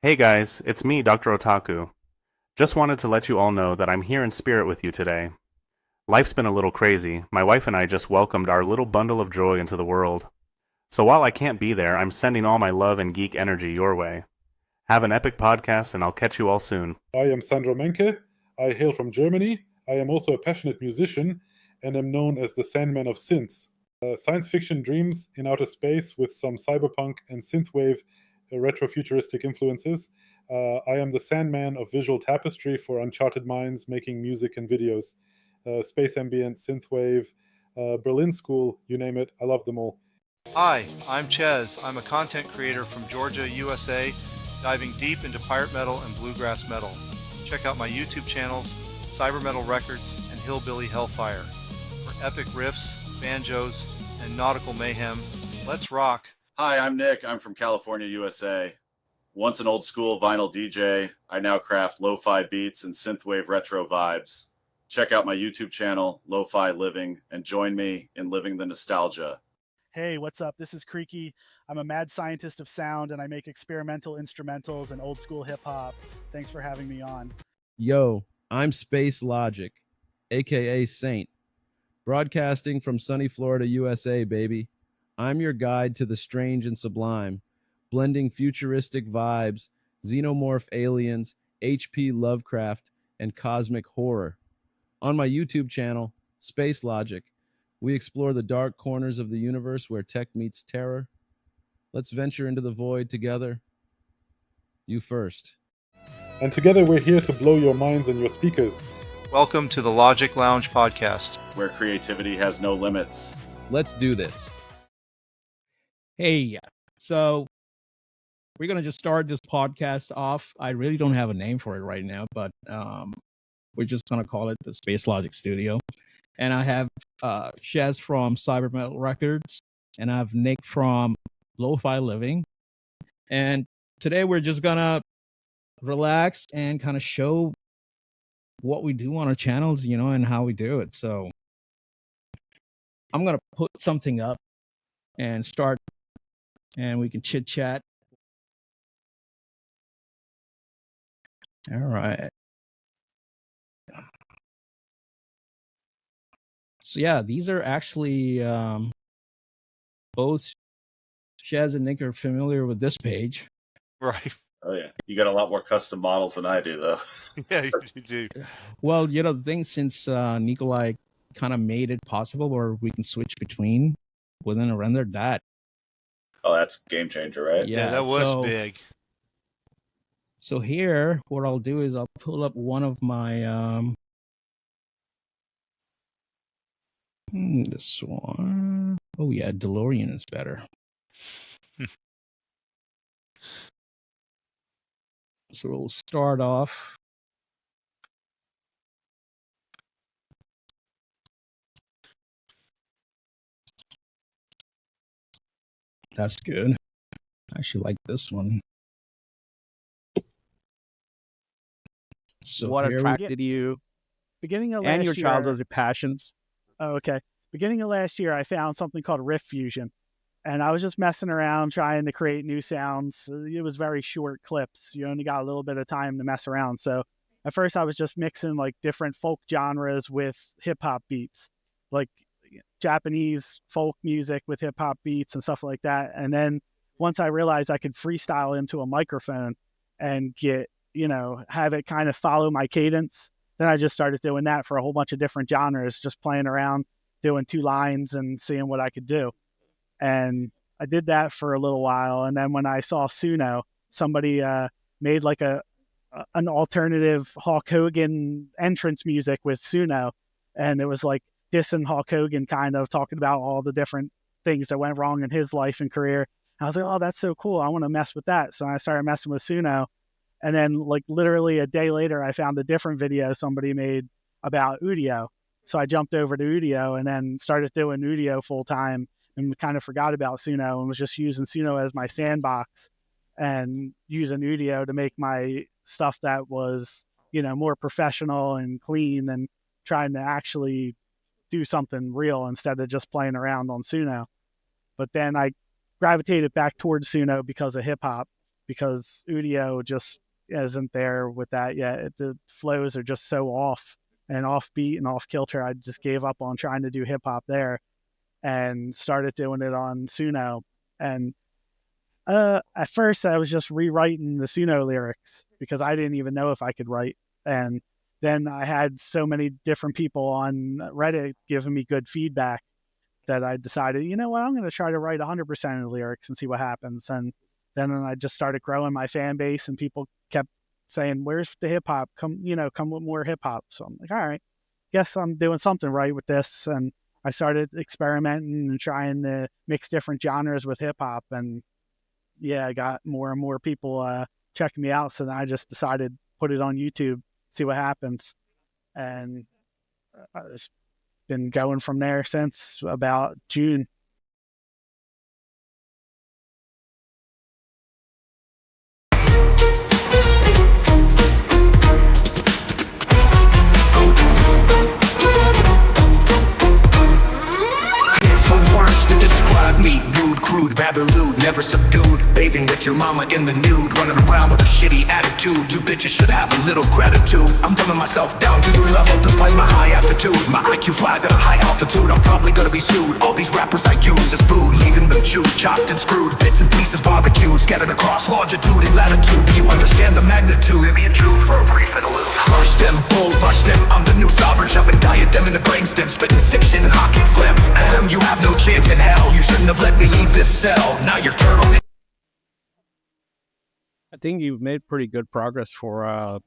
Hey guys, it's me, Dr. Otaku. Just wanted to let you all know that I'm here in spirit with you today. Life's been a little crazy. My wife and I just welcomed our little bundle of joy into the world. So while I can't be there, I'm sending all my love and geek energy your way. Have an epic podcast, and I'll catch you all soon. I am Sandro Menke. I hail from Germany. I am also a passionate musician and am known as the Sandman of Synths. Science fiction dreams in outer space with some cyberpunk and synthwave retrofuturistic influences. I am the Sandman of visual tapestry for uncharted minds making music and videos. Space ambient, synthwave, Berlin School, you name it, I love them all. Hi, I'm Ches. I'm a content creator from Georgia, USA, diving deep into pirate metal and bluegrass metal. Check out my YouTube channels, Cyber Metal Records and Hillbilly Hellfire. For epic riffs, banjos, and nautical mayhem, let's rock. Hi, I'm Nick. I'm from California, USA. Once an old school vinyl DJ, I now craft lo-fi beats and synthwave retro vibes. Check out my YouTube channel, Lo-Fi Living, and join me in living the nostalgia. Hey, what's up? This is Creaky. I'm a mad scientist of sound and I make experimental instrumentals and old school hip hop. Thanks for having me on. Yo, I'm Space Logic, aka Saint, broadcasting from sunny Florida, USA, baby. I'm your guide to the strange and sublime, blending futuristic vibes, xenomorph aliens, HP Lovecraft, and cosmic horror. On my YouTube channel, Space Logic, we explore the dark corners of the universe where tech meets terror. Let's venture into the void together. You first. And together we're here to blow your minds and your speakers. Welcome to the Logic Lounge podcast, where creativity has no limits. Let's do this. Hey, so we're going to just start this podcast off. I really don't have a name for it right now, but we're just going to call it the Space Logic Studio. And I have Shez from Cyber Metal Records, and I have Nick from Lo-Fi Living. And today we're just going to relax and kind of show what we do on our channels, and how we do it. So I'm going to put something up and start, and we can chit chat. All right. So yeah, these are actually both Shez and Nick are familiar with this page. Right. Oh yeah, you got a lot more custom models than I do, though. Yeah, you do. Well, the thing, since Nikolai kind of made it possible where we can switch between within a render, that. Oh, that's a game changer, right? Yeah, that was big. So here, what I'll do is I'll pull up one of my this one. Oh yeah, DeLorean is better. So we'll start off. That's good. I actually like this one. So what attracted you beginning of and last your year, childhood passions? Oh, okay. Beginning of last year, I found something called Riff Fusion. And I was just messing around trying to create new sounds. It was very short clips. You only got a little bit of time to mess around. So at first I was just mixing like different folk genres with hip hop beats, like Japanese folk music with hip hop beats and stuff like that. And then once I realized I could freestyle into a microphone and have it kind of follow my cadence, then I just started doing that for a whole bunch of different genres, just playing around, doing two lines and seeing what I could do. And I did that for a little while. And then when I saw Suno, somebody made like an alternative Hulk Hogan entrance music with Suno. And it was like dissing Hulk Hogan, kind of talking about all the different things that went wrong in his life and career. And I was like, oh, that's so cool. I want to mess with that. So I started messing with Suno. And then like literally a day later, I found a different video somebody made about Udio. So I jumped over to Udio and then started doing Udio full time, and kind of forgot about Suno and was just using Suno as my sandbox and using Udio to make my stuff that was, more professional and clean, and trying to actually do something real instead of just playing around on Suno. But then I gravitated back towards Suno because of hip hop, because Udio just isn't there with that yet. The flows are just so off and offbeat and off kilter. I just gave up on trying to do hip hop there and started doing it on Suno. And at first, I was just rewriting the Suno lyrics because I didn't even know if I could write. And then I had so many different people on Reddit giving me good feedback that I decided, you know what, I'm going to try to write 100% of the lyrics and see what happens. And then I just started growing my fan base, and people kept saying, "Where's the hip hop? Come with more hip hop." So I'm like, all right, guess I'm doing something right with this. And I started experimenting and trying to mix different genres with hip hop. And yeah, I got more and more people checking me out. So then I just decided put it on YouTube, see what happens. And it's been going from there since about June. Me, rude, crude, rather lewd, never subdued, bathing with your mama in the nude, running around with a shitty attitude. You bitches should have a little gratitude. I'm dumbing myself down to your level despite my high aptitude. My IQ flies at a high altitude. I'm probably gonna be sued. All these rappers I use as food, leaving them chewed, chopped and screwed, bits and pieces barbecued, scattered across longitude and latitude. Do you understand the magnitude? Maybe a truth for a brief interlude. Crush them, bull rush them. I'm the new sovereign, shoving diadem in the brainstem, spitting sick shit and hockey phlegm. You have no chance in hell. You shouldn't have let me leave this cell. Now you're turtle. I think you've made pretty good progress for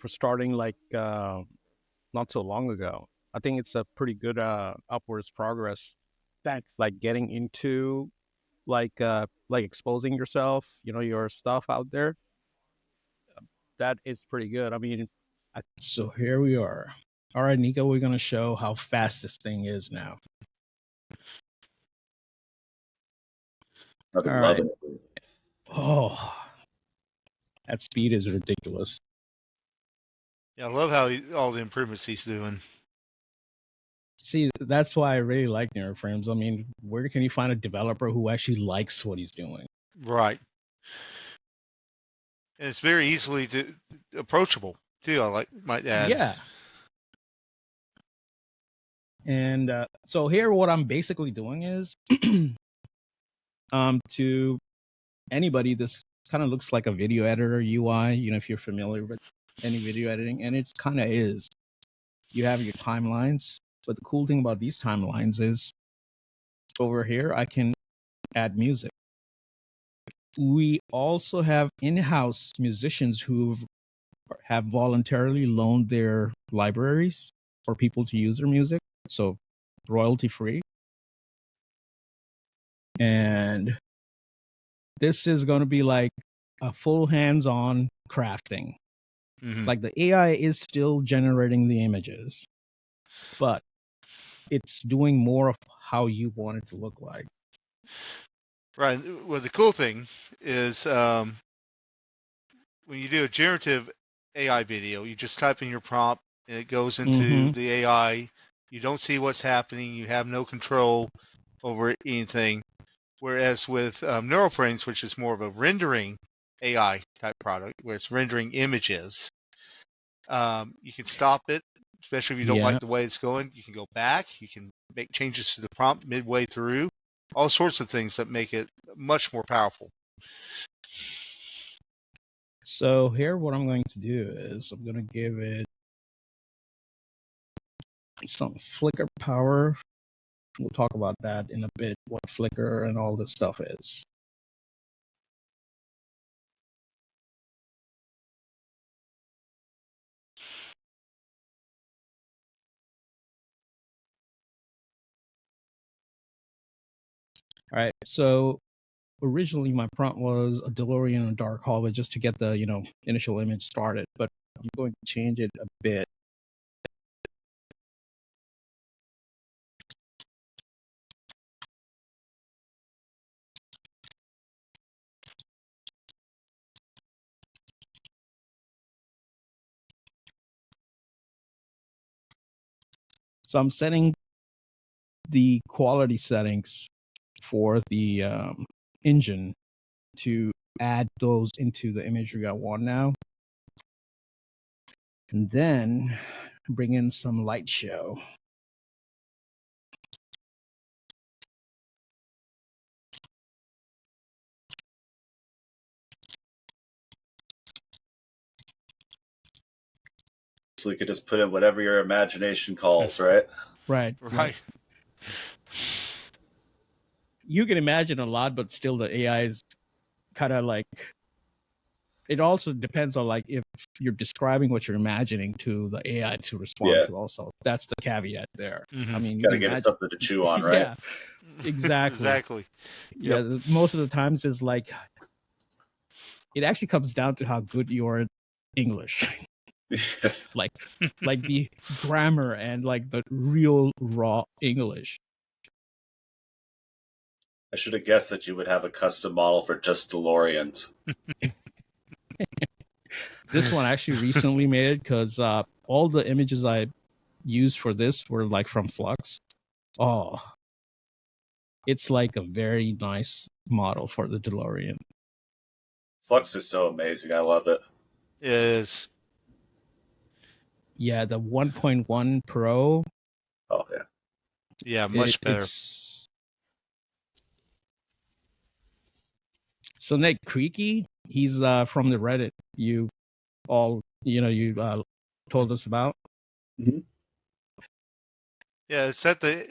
starting like not so long ago. I think it's a pretty good upwards progress. Thanks. Like getting into like exposing yourself, your stuff out there. That is pretty good. I mean, So here we are. All right, Nico, we're going to show how fast this thing is now. I've been All loving right. it. Oh, that speed is ridiculous. Yeah, I love how all the improvements he's doing. See, that's why I really like NeuroFrames. I mean, where can you find a developer who actually likes what he's doing? Right. And it's very easily approachable too. Might add. Yeah. And so here, what I'm basically doing is, to anybody, this kind of looks like a video editor UI. If you're familiar with any video editing, and it's kind of is. You have your timelines, but the cool thing about these timelines is, over here I can add music. We also have in-house musicians who have voluntarily loaned their libraries for people to use their music, so royalty free. And this is going to be like a full hands-on crafting. Mm-hmm. Like the AI is still generating the images, but it's doing more of how you want it to look like. Right. Well, the cool thing is when you do a generative AI video, you just type in your prompt and it goes into the AI. You don't see what's happening. You have no control over anything. Whereas with NeuroFrames, which is more of a rendering AI type product, where it's rendering images, you can stop it, especially if you don't like the way it's going. You can go back. You can make changes to the prompt midway through. All sorts of things that make it much more powerful. So here, what I'm going to do is I'm going to give it some flicker power. We'll talk about that in a bit, what flicker and all this stuff is. All right, so originally my prompt was a DeLorean in a dark hallway just to get the initial image started, but I'm going to change it a bit. So I'm setting the quality settings for the engine to add those into the imagery I want now. And then bring in some light show. So you could just put in whatever your imagination calls, right? Right. Right. You can imagine a lot, but still the AI is kind of like, it also depends on like if you're describing what you're imagining to the AI to respond Yeah. to also. That's the caveat there. Mhm. I mean, you Gotta can give it imagine. something to chew on, right? Yeah, exactly. Exactly. Yeah, most of the times is like, it actually comes down to how good you are at English. like the grammar and like the real raw English. I should have guessed that you would have a custom model for just DeLoreans. This one actually recently made it because all the images I used for this were like from Flux. Oh, it's like a very nice model for the DeLorean. Flux is so amazing. I love it. It is. Yeah, the 1.1 Pro. Oh, yeah. Yeah, much better. So Nick Creaky, he's from the Reddit you all told us about. Mm-hmm. Yeah, is that the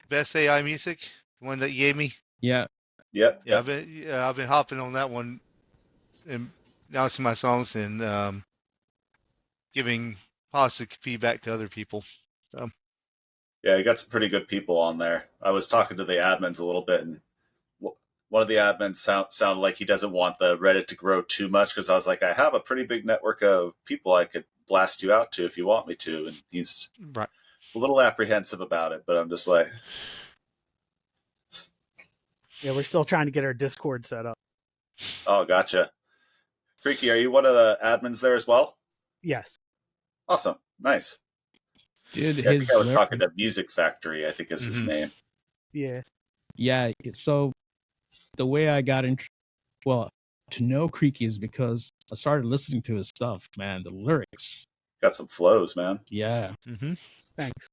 best AI music? The one that you gave me? Yeah. Yep. Yeah, I've been hopping on that one and announcing my songs and giving positive feedback to other people. So. Yeah, you got some pretty good people on there. I was talking to the admins a little bit, and one of the admins sounded like he doesn't want the Reddit to grow too much because I was like, I have a pretty big network of people I could blast you out to if you want me to, and he's right. a little apprehensive about it, but I'm just like, yeah, we're still trying to get our Discord set up. Oh, gotcha. Creaky, are you one of the admins there as well? Yes. Awesome. Nice. Dude, I think I was talking to Music Factory, I think is his name. Yeah. Yeah. So the way I got to know Creaky is because I started listening to his stuff, man. The lyrics. Got some flows, man. Yeah. Mm-hmm. Thanks.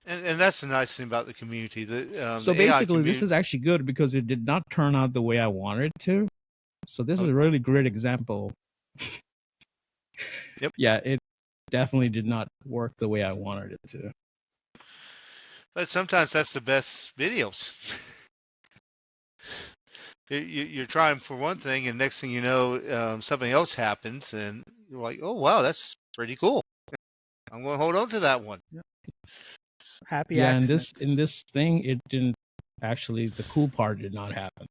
And that's the nice thing about the community. So the basically, this is actually good because it did not turn out the way I wanted it to. So this is a really great example. Yep. Yeah, it definitely did not work the way I wanted it to. But sometimes that's the best videos. You're trying for one thing, and next thing you know, something else happens, and you're like, "Oh wow, that's pretty cool. I'm going to hold on to that one." Yep. Happy yeah, accidents. in this thing, it didn't actually. The cool part did not happen.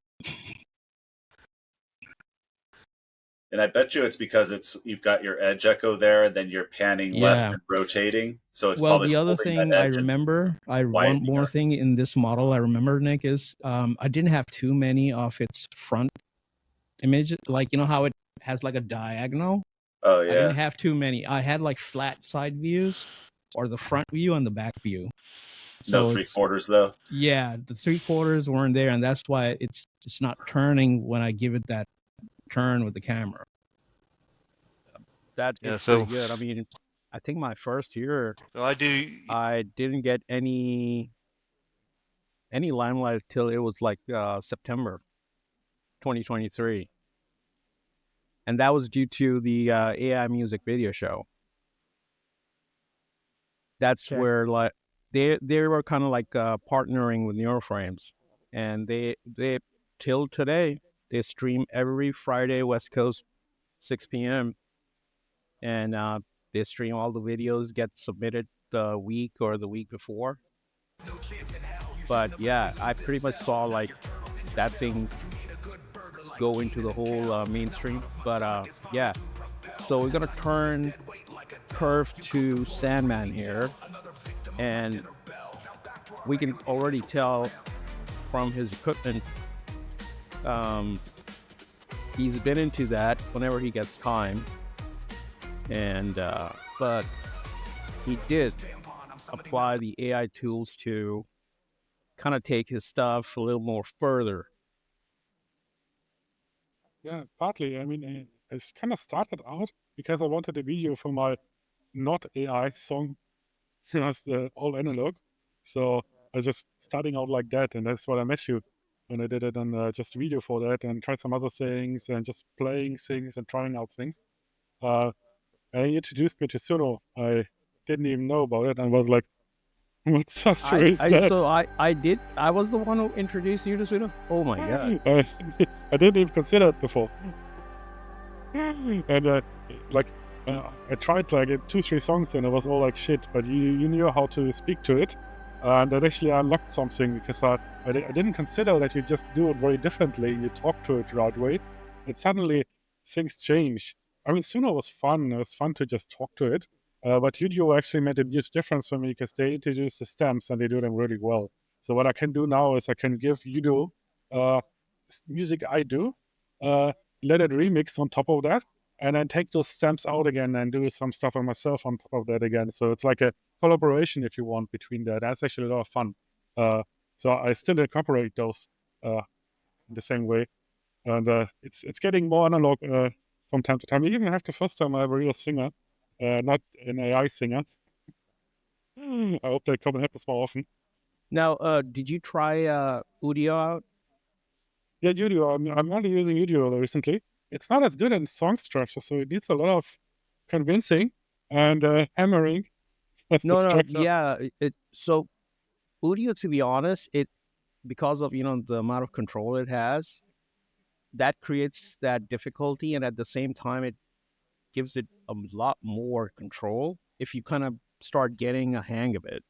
And I bet you it's because you've got your edge echo there, and then you're panning left and rotating. So it's probably the other thing I remember, one more thing in this model I remember, Nick, is I didn't have too many of its front images. Like, you know how it has like a diagonal? Oh, yeah. I didn't have too many. I had like flat side views or the front view and the back view. So no 3/4 though? Yeah, the 3/4 weren't there, and that's why it's not turning when I give it that turn with the camera. That is pretty good. I mean, I think my first year, I didn't get any limelight till it was like September 2023, and that was due to the AI music video show. That's where like they were kind of like partnering with Neuroframes, and they till today they stream every Friday West Coast 6 p.m. and they stream all the videos, get submitted the week or the week before. But yeah, I pretty much saw like that thing go into the whole mainstream. But yeah, so we're gonna turn Curve to Sandman here, and we can already tell from his equipment, he's been into that whenever he gets time. And but he did apply the AI tools to kind of take his stuff a little more further. Yeah, partly. I mean, I kind of started out because I wanted a video for my not AI song. It was all analog. So I was just starting out like that. And that's what I met you when I did it on just video for that and tried some other things and just playing things and trying out things. Uh, and he introduced me to Suno. I didn't even know about it and was like, what software is that? I was the one who introduced you to Suno. Oh my god. I didn't even consider it before. And like I tried like 2-3 songs and I was all like shit, but you knew how to speak to it, and that actually unlocked something because I didn't consider that you just do it very differently. You talk to it right away, and suddenly things change. I mean, Suno was fun. It was fun to just talk to it, but Udio actually made a huge difference for me because they introduced the stamps and they do them really well. So what I can do now is I can give Udio uh, music I do. Uh, Let it remix on top of that, and then take those stamps out again and do some stuff on myself on top of that again. So it's like a collaboration, if you want, between that. That's actually a lot of fun. So I still incorporate those in the same way, and it's getting more analog from time to time. Even after the first time I have a real singer, not an AI singer. I hope that happens more often. Now, did you try Udio out? Yeah, Udio. I'm only using Udio recently. It's not as good in song structure, so it needs a lot of convincing and hammering as the No, structures. yeah. So Udio, to be honest, it because of the amount of control it has, that creates that difficulty, and at the same time, it gives it a lot more control if you kind of start getting a hang of it.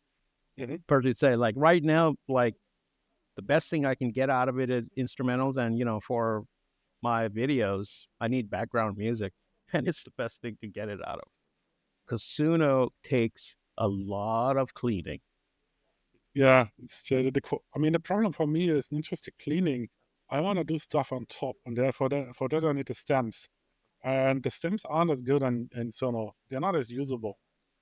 Mm-hmm. Per se, say, like right now, like the best thing I can get out of it is instrumentals, and for my videos, I need background music, and it's the best thing to get it out of. Because Suno takes a lot of cleaning. Yeah, it's I mean, the problem for me is not just the cleaning. I want to do stuff on top, and therefore for that I need the stems. And the stems aren't as good in Sono. They're not as usable,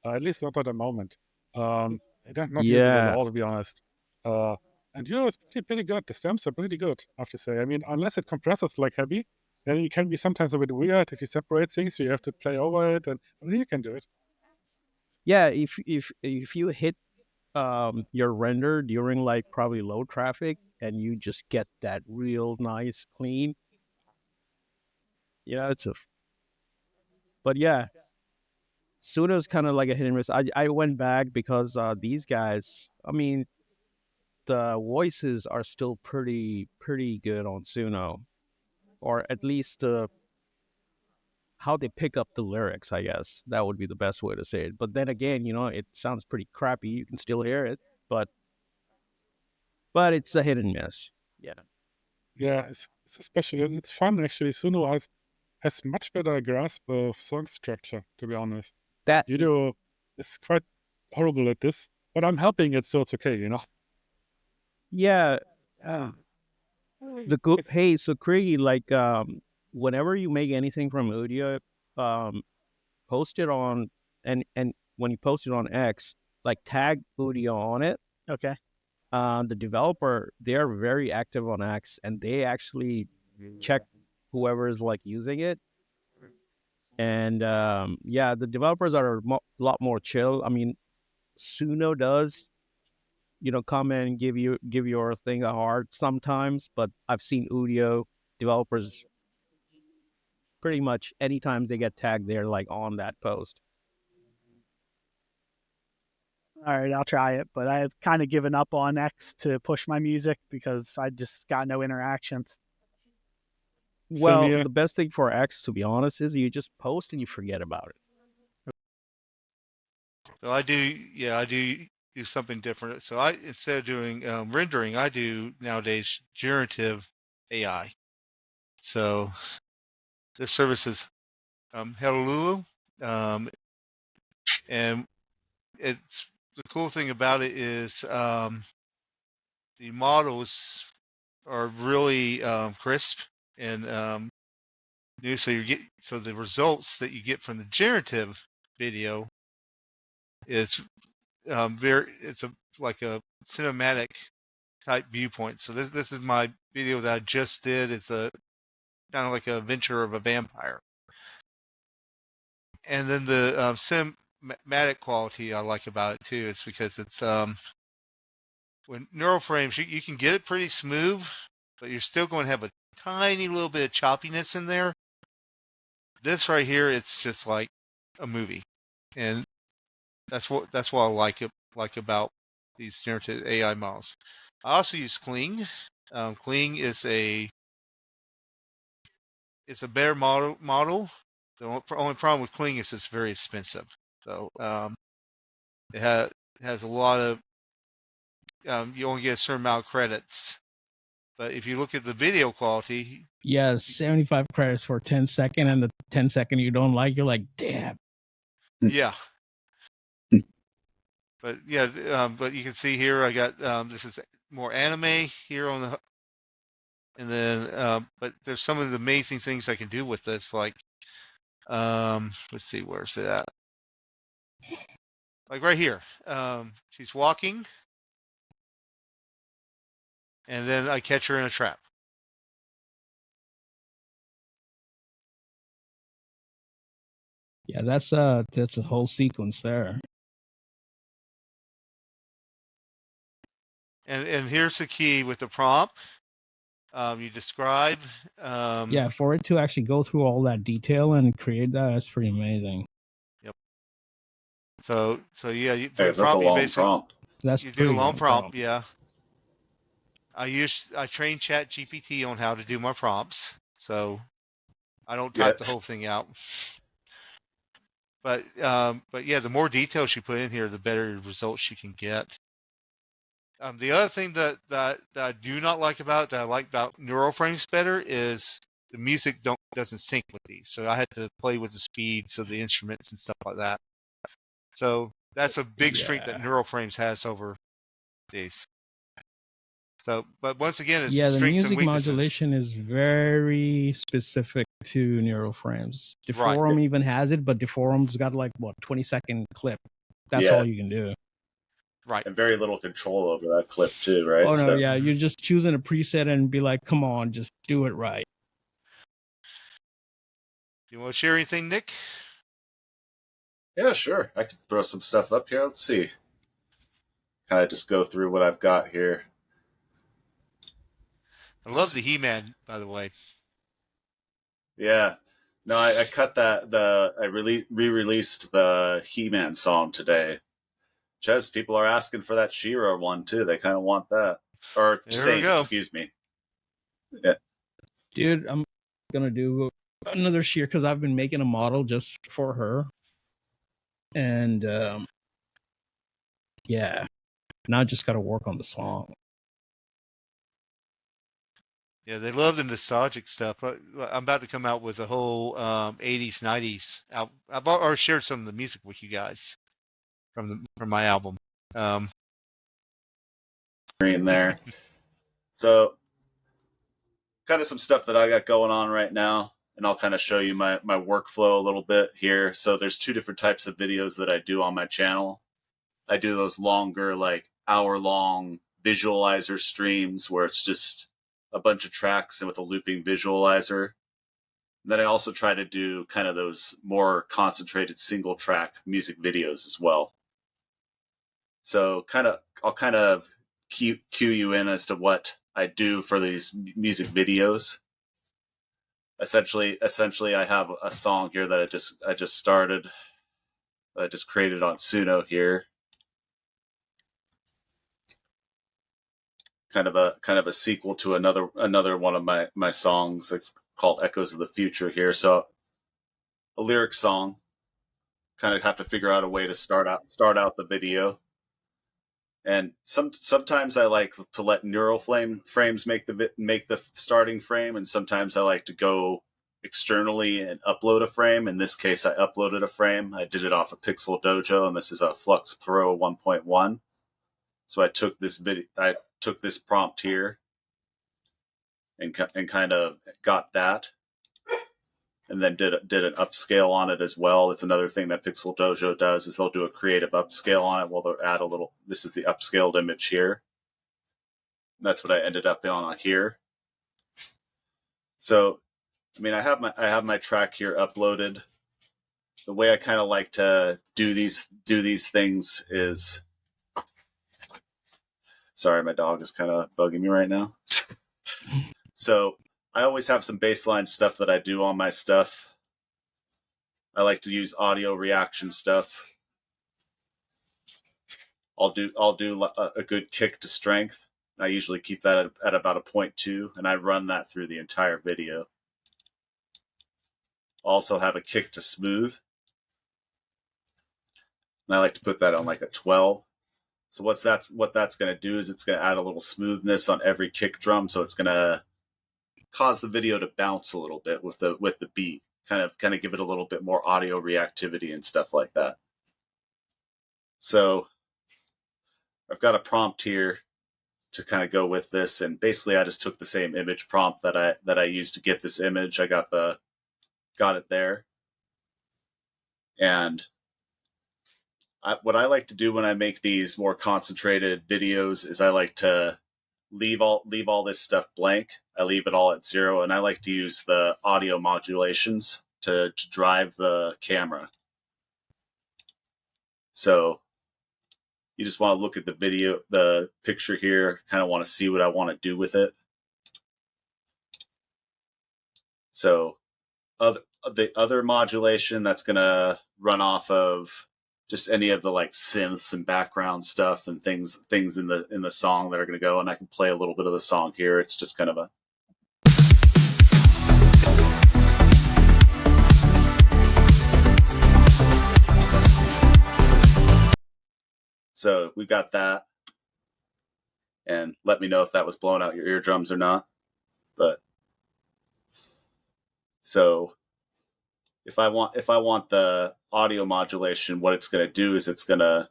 at least not at the moment. They're not usable at Yeah, all, to be honest. Uh, and it's pretty good. The stems are pretty good, I have to say. I mean, unless it compresses like heavy, then it can be sometimes a bit weird if you separate things. So you have to play over it, and you can do it. yeah. If you hit your render during like probably low traffic, and you just get that real nice clean, it's a. But yeah, Suno's kind of like a hit and miss. I went back because these guys. I mean, the voices are still pretty good on Suno, or at least how they pick up the lyrics. I guess that would be the best way to say it. But then again, it sounds pretty crappy. You can still hear it, but it's a hit and miss. Yeah. Yeah, it's especially it's fun actually. Suno has much better grasp of song structure, to be honest. That Udo is quite horrible at this, but I'm helping it, so it's okay. yeah. Hey, so Craigie, like whenever you make anything from audio, um, post it on and when you post it on X, like tag audio on it. Okay. The developer, they're very active on X, and they actually check whoever is like using it. And yeah, the developers are a lot more chill. I mean, Suno does, come in and give your thing a hard sometimes, but I've seen Udio developers pretty much anytime they get tagged, they're like on that post. All right, I'll try it, but I've kind of given up on X to push my music because I just got no interactions. Same Well, here. the best thing for X, to be honest, is you just post and you forget about it. So I do something different. So instead of doing rendering, I do nowadays generative AI. So this service is Hello, and it's the cool thing about it is the models are really crisp and new. So the results that you get from the generative video is it's like a cinematic type viewpoint. So this is my video that I just did. It's a kind of like a adventure of a vampire. And then the cinematic quality I like about it too. It's because it's when neural frames you can get it pretty smooth, but you're still going to have a tiny little bit of choppiness in there. This right here, it's just like a movie, and that's what I like about these generative AI models. I also use Kling. Kling is it's a better model. The only problem with Kling is it's very expensive. So it has a lot of you only get a certain amount of credits. But if you look at the video quality, Yeah, 75 credits for 10 second, and the 10 second you don't like, you're like, damn. yeah. But yeah, but you can see here I got this is more anime here on the, and then but there's some of the amazing things I can do with this, like let's see, where's it at? Like right here, she's walking, and then I catch her in a trap. Yeah, that's a whole sequence there. And here's the key with the prompt. You describe. Yeah, for it to actually go through all that detail and create that's pretty amazing. Yep. So yeah, Hey, for the that's a prompt, you long basically prompt. That's you do a pretty long prompt. prompt. Yeah. I train Chat GPT on how to do my prompts, so I don't type the whole thing out. But yeah, the more details you put in here, the better results you can get. The other thing that I do not like about that I like about neural frames better is the music doesn't sync with these. So I had to play with the speeds of the instruments and stuff like that. So that's a big strength that neural frames has over these. So, but once again, it's Yeah, the strengths and music weaknesses. modulation is very specific to neural frames. Right. Deforum even has it, but Deforum's got like what 20-second clip. That's Yeah. all you can do. Right. And very little control over that clip too, right? Oh no, So, yeah, you're just choosing a preset and be like, come on, just do it right. You want to share anything, Nick? yeah, sure. I can throw some stuff up here. Let's see. Kind of just go through what I've got here. I love the He-Man, by the way. Yeah. No, I cut that. I re-released the He-Man song today. Ches, people are asking for that She-Ra one too. They kind of want that. Or There we Saint, go. excuse me. Yeah. Dude, I'm gonna do another shear because I've been making a model just for her, and yeah, now I just got to work on the song. Yeah, they love the nostalgic stuff. I'm about to come out with a whole 80s, 90s album. I've already shared some of the music with you guys from my album. In there. So, kind of some stuff that I got going on right now, and I'll kind of show you my workflow a little bit here. So, there's two different types of videos that I do on my channel. I do those longer, like hour-long visualizer streams where it's just a bunch of tracks and with a looping visualizer. And then I also try to do kind of those more concentrated single track music videos as well. So I'll kind of cue you in as to what I do for these music videos. Essentially, I have a song here that I just started. I just created on Suno here. Kind of a sequel to another one of my songs. It's called Echoes of the Future here. So a lyric song. Kind of have to figure out a way to start out the video. And sometimes I like to let neural frames make the starting frame, and sometimes I like to go externally and upload a frame. In this case, I uploaded a frame. I did it off of Pixel Dojo, and this is a Flux Pro 1.1. So I took this prompt here and kind of got that, and then did an upscale on it as well. It's another thing that Pixel Dojo does is they'll do a creative upscale on it. Well, they'll add a little. This is the upscaled image here, That's what I ended up on here. So, I mean, I have my track here uploaded. The way I kind of like to do these things is, sorry, my dog is kind of bugging me right now. So I always have some baseline stuff that I do on my stuff. I like to use audio reaction stuff. I'll do a good kick to strength. I usually keep that at about a 0.2, and I run that through the entire video. Also have a kick to smooth, and I like to put that on like a 12. So what that's going to do is it's going to add a little smoothness on every kick drum, so it's going to cause the video to bounce a little bit with the beat, kind of give it a little bit more audio reactivity and stuff like that. So I've got a prompt here to kind of go with this, and basically I just took the same image prompt that I used to get this image. I got it there, and what I like to do when I make these more concentrated videos is I like to leave all this stuff blank. I leave it all at 0, and I like to use the audio modulations to drive the camera. So you just want to look at the picture here, kind of want to see what I want to do with it. So the other modulation that's going to run off of just any of the like synths and background stuff and things in the song that are going to go, and I can play a little bit of the song here. It's just kind of a so we got that, and let me know if that was blowing out your eardrums or not. But so if I want the audio modulation, what it's going to do is it's going to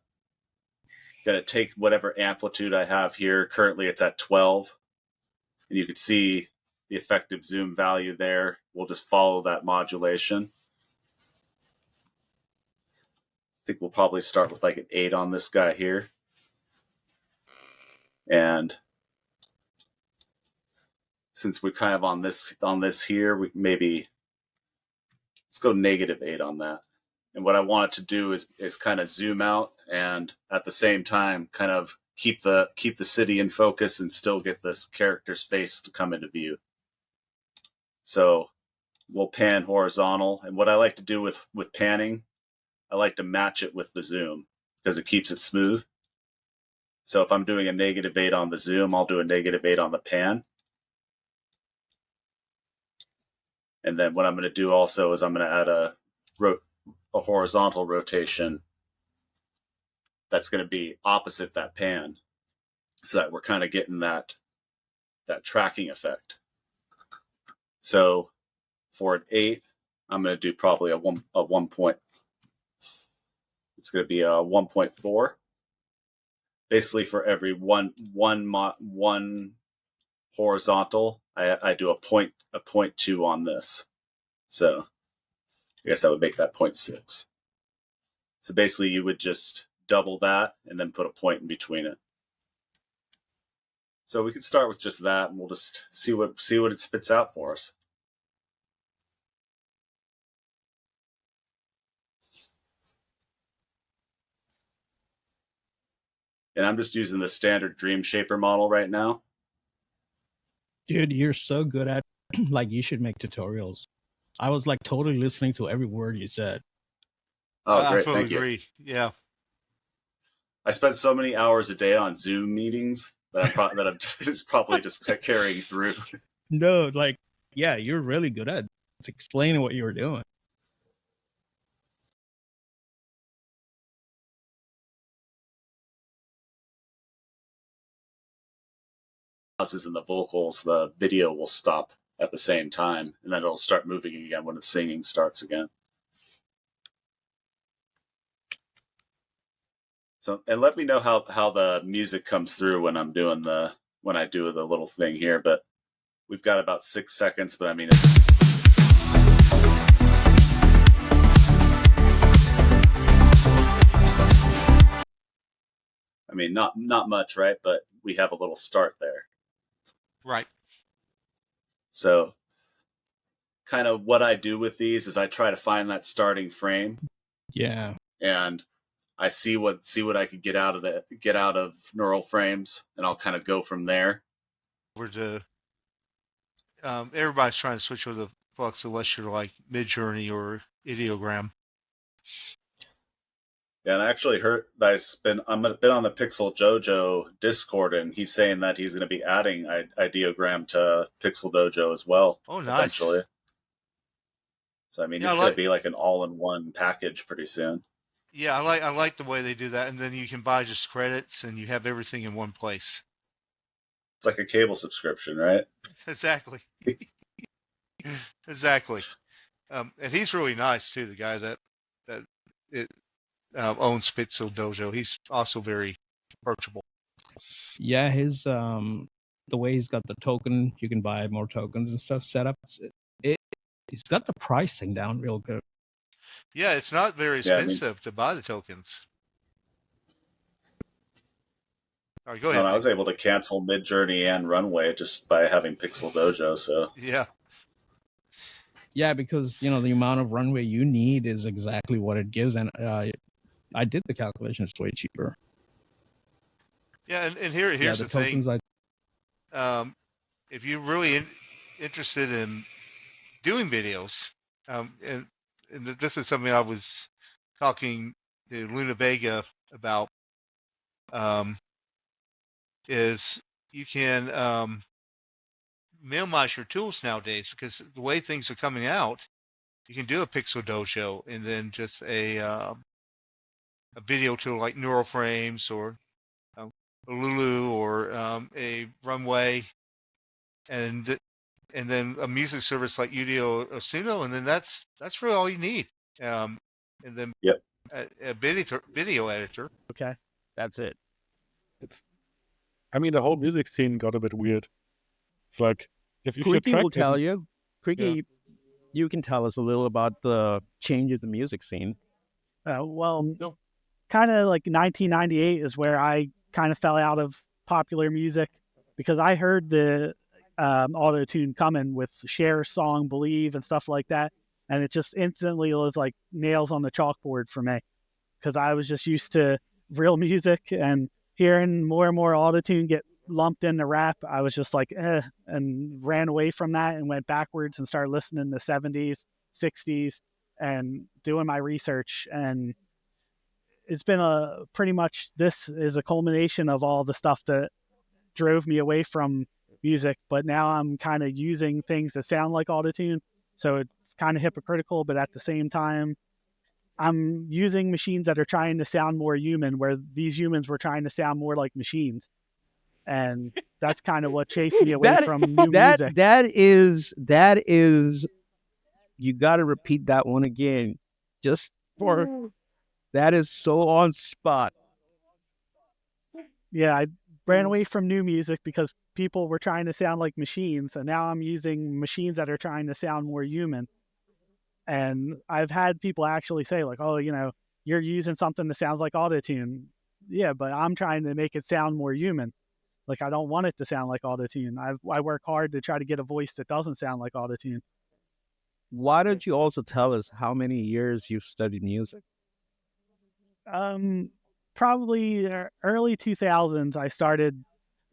take whatever amplitude I have here. Currently it's at 12, and you can see the effective zoom value there. We'll just follow that modulation. I think we'll probably start with like an 8 on this guy here. And since we're kind of on this here, we maybe let's go -8 on that. And what I want it to do is kind of zoom out and at the same time kind of keep the city in focus and still get this character's face to come into view. So we'll pan horizontal, and what I like to do with panning, I like to match it with the zoom because it keeps it smooth. So if I'm doing a -8 on the zoom, I'll do a -8 on the pan. And then what I'm going to do also is I'm going to add a horizontal rotation that's going to be opposite that pan, so that we're kind of getting that tracking effect. So for an 8, I'm going to do probably a 1 point. It's going to be a 1.4. Basically, for every one horizontal, I do a 0.2 on this. So I guess that would make that 0.6. So basically, you would just double that and then put a point in between it. So we could start with just that, and we'll just see what it spits out for us. And I'm just using the standard Dream Shaper model right now. Dude, you're so good at like you should make tutorials. I was like totally listening to every word you said. Oh, great! I totally Thank you. agree. Yeah. I spend so many hours a day on Zoom meetings that I'm just probably just carrying through. No, like, yeah, you're really good at explaining what you were doing. And the vocals, the video will stop at the same time, and then it'll start moving again when the singing starts again. So, and let me know how the music comes through when I'm doing when I do the little thing here. But we've got about 6 seconds. But I mean, not much, right? But we have a little start there. Right. So kind of what I do with these is I try to find that starting frame. Yeah. And I see what I could get out of neural frames, and I'll kind of go from there. Over to everybody's trying to switch over to Flux unless you're like Midjourney or Ideogram. Yeah, and I actually heard that I'm been on the Pixel Dojo Discord, and he's saying that he's going to be adding Ideogram to Pixel Dojo as well. Oh, nice. Eventually. So I mean, Yeah, it's going to be like an all-in-one package pretty soon. Yeah, I like the way they do that, and then you can buy just credits, and you have everything in one place. It's like a cable subscription, right? Exactly. Exactly. And he's really nice too. The guy that owns Pixel Dojo. He's also very approachable. Yeah, his the way he's got the token, you can buy more tokens and stuff set up. He's got the pricing down real good. Yeah, it's not very expensive to buy the tokens. All right, go ahead. I was able to cancel Midjourney and Runway just by having Pixel Dojo. So yeah. Yeah, because the amount of runway you need is exactly what it gives, and I did the calculation; it's way cheaper. Yeah, and here's the thing. If you're really interested in doing videos, and this is something I was talking to Luna Vega about, is you can minimize your tools nowadays, because the way things are coming out, you can do a Pixel Dojo and then just a video tool like Neural Frames or a Lulu or a Runway, and then a music service like Udio Osuno, and then that's really all you need. And then a video editor. Okay, that's it. I mean, the whole music scene got a bit weird. It's like, if you Creaky will tell you. Creaky, you can tell us a little about the change of the music scene. Well, kind of like 1998 is where I kind of fell out of popular music, because I heard the auto-tune coming with Cher's song Believe and stuff like that, and it just instantly was like nails on the chalkboard for me, because I was just used to real music, and hearing more and more auto-tune get lumped into rap, I was just like, and ran away from that and went backwards and started listening to 70s, 60s, and doing my research. And it's been pretty much, this is a culmination of all the stuff that drove me away from music, but now I'm kind of using things that sound like autotune, so it's kind of hypocritical, but at the same time I'm using machines that are trying to sound more human, where these humans were trying to sound more like machines, and that's kind of what chased me away from new music. That is you got to repeat that one again, just for that is so on spot. Yeah, I ran away from new music because people were trying to sound like machines, and now I'm using machines that are trying to sound more human. And I've had people actually say, like, oh, you're using something that sounds like autotune. Yeah, but I'm trying to make it sound more human. Like, I don't want it to sound like autotune. I work hard to try to get a voice that doesn't sound like autotune. Why don't you also tell us how many years you've studied music? Probably early 2000s, I started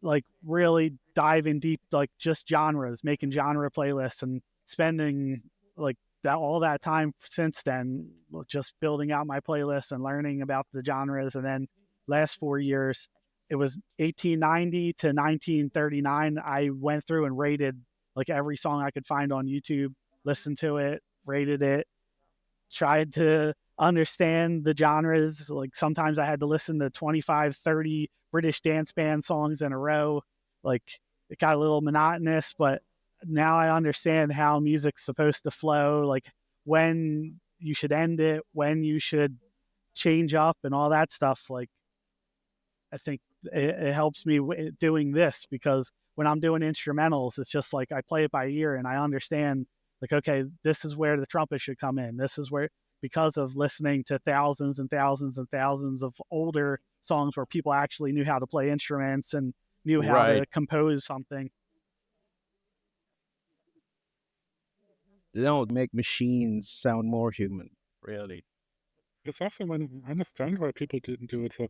like really diving deep, like just genres, making genre playlists, and spending like all that time since then just building out my playlist and learning about the genres. And then last 4 years, it was 1890 to 1939. I went through and rated like every song I could find on YouTube, listened to it, rated it, tried to understand the genres. Like sometimes I had to listen to 25, 30 British dance band songs in a row. Like it got a little monotonous, but now I understand how music's supposed to flow, like when you should end it, when you should change up and all that stuff. Like I think it helps me doing this, because when I'm doing instrumentals, it's just like I play it by ear and I understand, like, okay, this is where the trumpet should come in. This is where, because of listening to thousands and thousands and thousands of older songs where people actually knew how to play instruments and knew how to compose something. make machines sound more human, really. It's awesome, and I understand why people didn't do it. So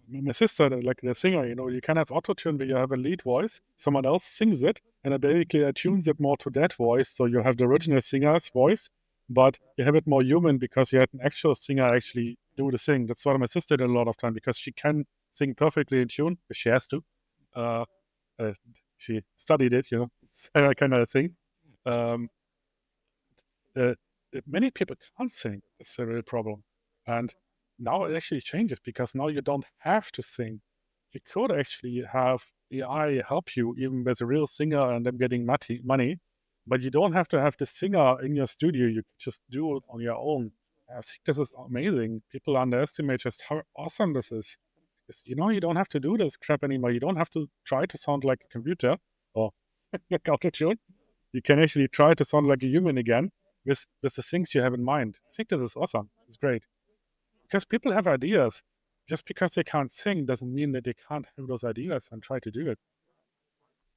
my sister, like the singer, you can have auto-tune where you have a lead voice, someone else sings it, and it basically tunes it more to that voice. So you have the original singer's voice, but you have it more human because you had an actual singer actually do the sing. That's what my sister did a lot of time because she can sing perfectly in tune. She has to. Uh, she studied it, I kind of sing. Um, uh, Many people can't sing. It's a real problem. And now it actually changes because now you don't have to sing. You could actually have AI help you even with a real singer and them getting money, but you don't have to have the singer in your studio. You can just do it on your own. I think this is amazing. People underestimate just how awesome this is. You don't have to do this crap anymore. You don't have to try to sound like a computer or like autotune. You can actually try to sound like a human again with the things you have in mind. I think this is awesome. It's great because people have ideas. Just because they can't sing doesn't mean that they can't have those ideas and try to do it.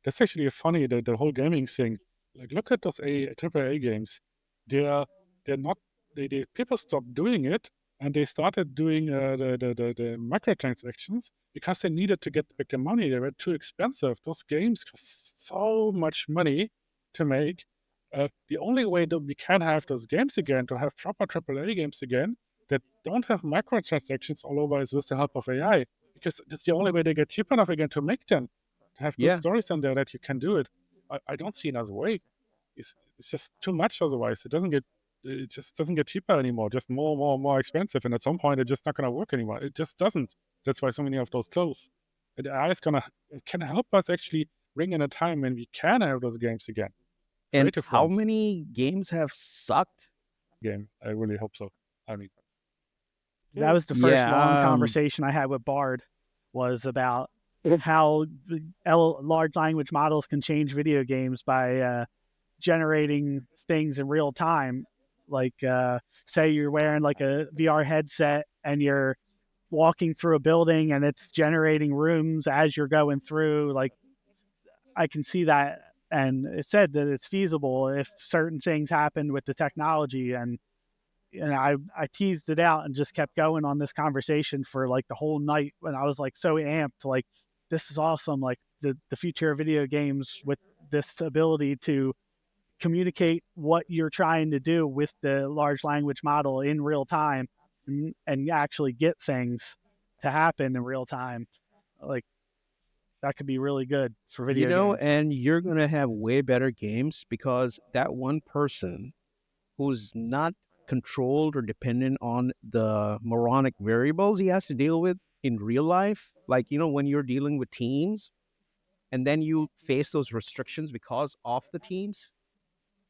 That's actually funny, the whole gaming thing. Like, look at those triple A games. They're they're not they people stopped doing it and they started doing the microtransactions because they needed to get back the money. They were too expensive. Those games cost so much money to make. The only way that we can have those games again, to have proper triple A games again that don't have microtransactions all over, is with the help of AI. Because it's the only way they get cheap enough again to make them, to have good Yeah. stories in there that you can do it. I don't see another way. It's just too much otherwise. It just doesn't get cheaper anymore. Just more expensive. And at some point, it's just not going to work anymore. It just doesn't. That's why so many of those close. And AI is it can help us actually bring in a time when we can have those games again. And Creative how ones. many games have sucked? Game. I really hope so. I mean, That was the first long conversation I had with Bard, was about how large language models can change video games by generating things in real time. Like, say you're wearing like a VR headset and you're walking through a building and it's generating rooms as you're going through. Like, I can see that. And it said that it's feasible if certain things happen with the technology. And I teased it out and just kept going on this conversation for like the whole night when I was like so amped, like, this is awesome. Like the future of video games with this ability to communicate what you're trying to do with the large language model in real time and actually get things to happen in real time. Like, that could be really good for video games. And you're going to have way better games because that one person who's not controlled or dependent on the moronic variables he has to deal with in real life, like, when you're dealing with teams and then you face those restrictions because of the teams,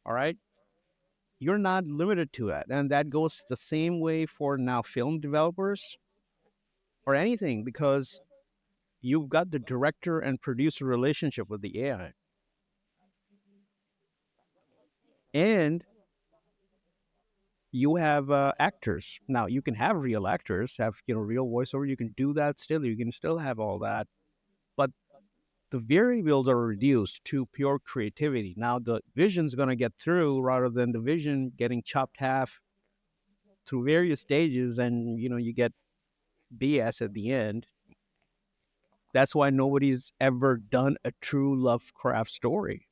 all right, you're not limited to it. And that goes the same way for now film developers or anything, because you've got the director and producer relationship with the AI. And you have actors. Now, you can have real actors, have, real voiceover. You can do that still. You can still have all that. But the variables are reduced to pure creativity. Now, the vision's going to get through rather than the vision getting chopped half through various stages, and, you get BS at the end. That's why nobody's ever done a true Lovecraft story.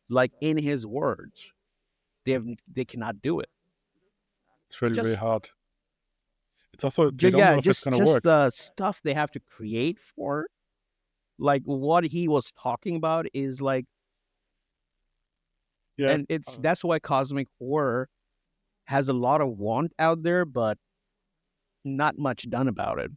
Like, in his words, they cannot do it. it's really, really hard. It's also, they don't Yeah, know if it's going to just work. the stuff they have to create for, like, what he was talking about is like, Yeah. and that's why cosmic horror has a lot of want out there, but not much done about it.